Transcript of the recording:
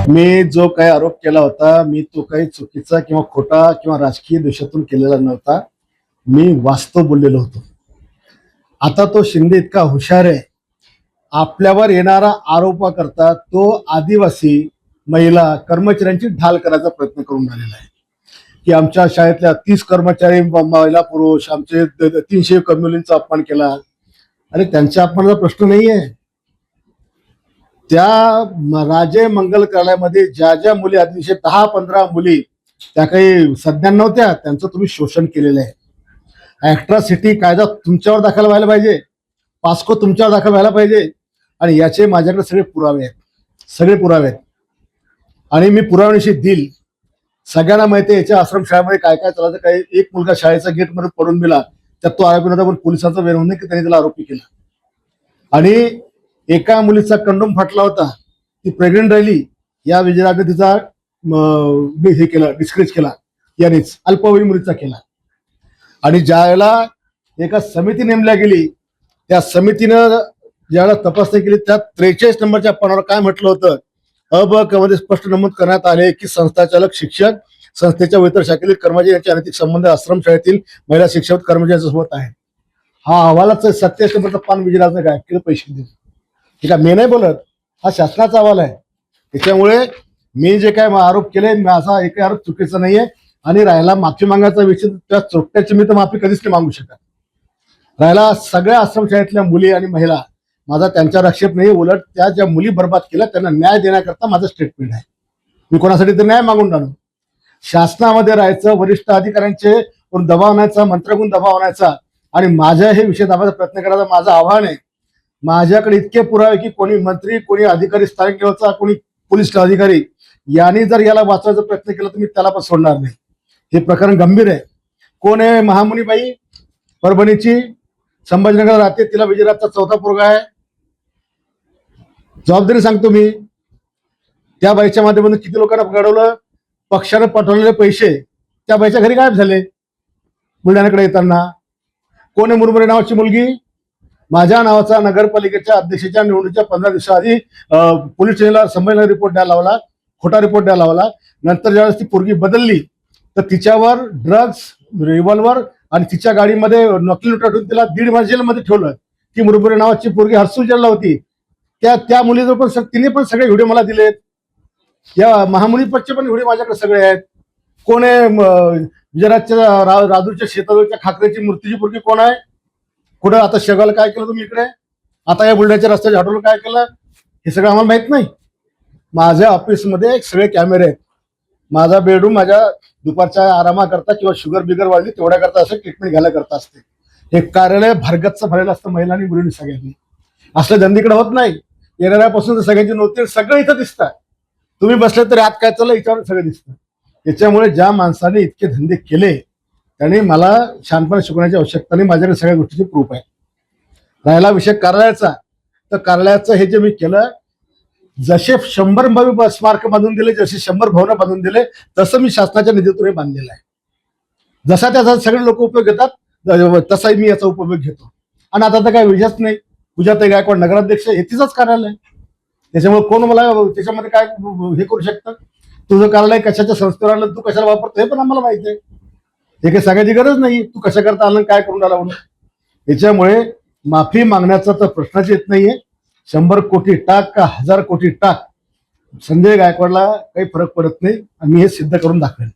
मी जो काही आरोप केला होता, मी तो काही चुकीचा किंवा खोटा किंवा राजकीय द्वेषातून केलेला नव्हता. मी वास्तव बोललेलो होतो. आता तो शिंदे इतका हुशार आहे, आपल्यावर येणारा आरोपाकरता तो आदिवासी महिला कर्मचाऱ्यांची ढाल करायचा प्रयत्न करून राहिलेला आहे की आमच्या शाळेतल्या 30 कर्मचारी महिला पुरुष आमचे 300 मुलींचा अपमान केला. अरे त्यांच्या अपमानाचा प्रश्न नाहीये. त्या राजे मंगल कार्यालयामध्ये ज्या ज्या मुली अतिशय 10-15 मुली त्या काही सज्ञान नव्हत्या, त्यांचं तुम्ही शोषण केलेलं आहे. ॲट्रॉसिटी कायदा तुमच्यावर दाखल व्हायला पाहिजे, पास्को तुमच्यावर दाखल व्हायला पाहिजे. आणि याचे माझ्याकडे सगळे पुरावे आहेत, सगळे पुरावे आहेत. आणि मी पुराव्यानिशी देईल. सगळ्यांना माहिती आहे याच्या आश्रमशाळेमध्ये काय काय चालायचं. काही एक मुलगा शाळेच्या गेटमध्ये पडून गेला, त्यात तो आरोपी नव्हता, पण पोलिसांचा वेळ होऊन की त्यांनी त्याला आरोपी केला. आणि एका मुलीचा कंडोम फाटला होता, ती प्रेग्नेंट राहिली, या विजयाने तिचा हे केलं, डिस्करेज केला, यानेच अल्पवयीन मुलीचा केला. आणि ज्यावेळेला एका समिती नेमल्या गेली, त्या समितीनं ज्यावेळेला तपासणी केली, त्या 43 नंबरच्या पानावर काय म्हटलं होतं, अ ब क मध्ये स्पष्ट नमूद करण्यात आले की संस्थाचालक शिक्षक संस्थेच्या इतर शाखेतील कर्मचारी यांचे अनैतिक संबंध आश्रमशाळेतील महिला शिक्षक कर्मचाऱ्यांसोबत आहे. हा अहवालाच 27 नंबरचा पान विजयाने काय केलं, पैसे दिले. ठीक आहे, मी नाही बोलत, हा शासनाचा अहवाल आहे. त्याच्यामुळे मी जे काय आरोप केले, माझा एकही आरोप चुकीचा नाहीये. आणि राहिला माफी मागायचा विषय, त्या चोट्याची मी तर माफी कधीच नाही मागू शकत. राहिला सगळ्या आश्रमशाळेतल्या मुली आणि महिला, माझा त्यांच्यावर आक्षेप नाही. उलट त्या ज्या मुली बर्बाद केल्या त्यांना न्याय देण्याकरता माझं स्टेटमेंट आहे. मी कोणासाठी तर न्याय मागून राहिलो. शासनामध्ये राहायचं, वरिष्ठ अधिकाऱ्यांचे दबाव आणायचा, मंत्र्याकडून दबाव आणायचा आणि माझ्या हे विषय दाबायचा प्रयत्न करायचा माझं आव्हान आहे. माझ्याकडे इतके पुरावे की कोणी मंत्री, कोणी अधिकारी, स्थानिक लेवलचा कोणी पोलीस अधिकारी यांनी जर याला वाचवायचा प्रयत्न केला तर मी त्याला पण सोडणार नाही. हे प्रकरण गंभीर आहे. कोण आहे महामुनीबाई, परभणीची, संभाजीनगर राहते, तिला विजयराजचा 4था पोरगा आहे. जबाबदारी सांगतो मी. त्या बाईच्या माध्यमातून किती लोकांना घडवलं. पक्षाने पाठवलेले पैसे त्या बाईच्या घरी गायब झाले बुलढाण्याकडे येताना. कोण आहे मुरमुरे नावाची मुलगी, माझ्या नावाचा नगरपालिकेच्या अध्यक्षाच्या निवडणुकीच्या 15 दिवसाआधी पोलीस स्टेशनला संभाजीनगर रिपोर्ट द्यायला लावला, खोटा रिपोर्ट द्यायला लावला. नंतर ज्यावेळेस ती पोरगी बदलली तर तिच्यावर ड्रग्ज, रिव्हॉल्वर आणि तिच्या गाडीमध्ये नकली नोटा ठेवून तिला 1.5 महिने जेलमध्ये ठेवलं. ती मुरमुरे नावाची पोरगी हर्सुल जेलला होती. त्या मुलीचं पण तिने पण सगळे व्हिडिओ मला दिलेत. या महामुनीपदचे पण व्हिडिओ माझ्याकडे सगळे आहेत. कोण आहे गुजरातच्या राजूरच्या शेतावरच्या खाकरेची मूर्तीची पोरगी कोण आहे, कुठं आता शेगावला काय केलं तुम्ही इकडे, आता या बुलढाण्याच्या रस्त्याच्या हॉटेलवर काय केलं, हे सगळं आम्हाला माहित नाही. माझ्या ऑफिसमध्ये सगळे कॅमेरे आहेत. माझा बेडरूम माझ्या दुपारच्या आरामाकरता किंवा शुगर बिगर वाढली तेवढ्या करता असं ट्रीटमेंट घ्यायला करता असते. हे कार्यालय भरगतचं भरलेलं असतं महिला आणि मुलींनी सगळ्यांनी. असलं धंदीकडे होत नाही. येणाऱ्यापासून तर सगळ्यांची नोंदणी सगळं इथं दिसतं. तुम्ही बसले तरी आत काय चाललं याच्यावर सगळं दिसतं. त्याच्यामुळे ज्या माणसाने इतके धंदे केले त्याने मला शांतपणे शिकवण्याची आवश्यकता नाही. माझ्याकडे सगळ्या गोष्टीची प्रूफ आहे. राहिला विषय कार्यालयाचा, तर कार्यालयाचं हे जे मी केलं, जसे 100 स्मारक बांधून दिले, जसे 100 भवन बांधून दिले, तसं मी शासनाच्या निधीतून बांधलेलं आहे. जसा त्याचा सगळे लोक उपयोग घेतात तसाही मी याचा उपयोग घेतो. आणि आता तर काय विषयच नाही. पूजाताई गायकवाड नगराध्यक्ष हे तिचंच कार्यालय आहे. त्याच्यामुळे कोण मला त्याच्यामध्ये काय हे करू शकतं. तुझं कार्यालय कशाच्या संस्थेवर आलं, तू कशाला वापरतो हे पण आम्हाला माहिती आहे. हे काही सांगायची गरज नाही तू कशा करता आलं, काय करून आला म्हणून. त्याच्यामुळे माफी मागण्याचा तर प्रश्नच येत नाहीये. 100 कोटी टाक का 1000 कोटी टाक, संजय गायकवाडला काही फरक पडत नाही आणि मी हे सिद्ध करून दाखवेन.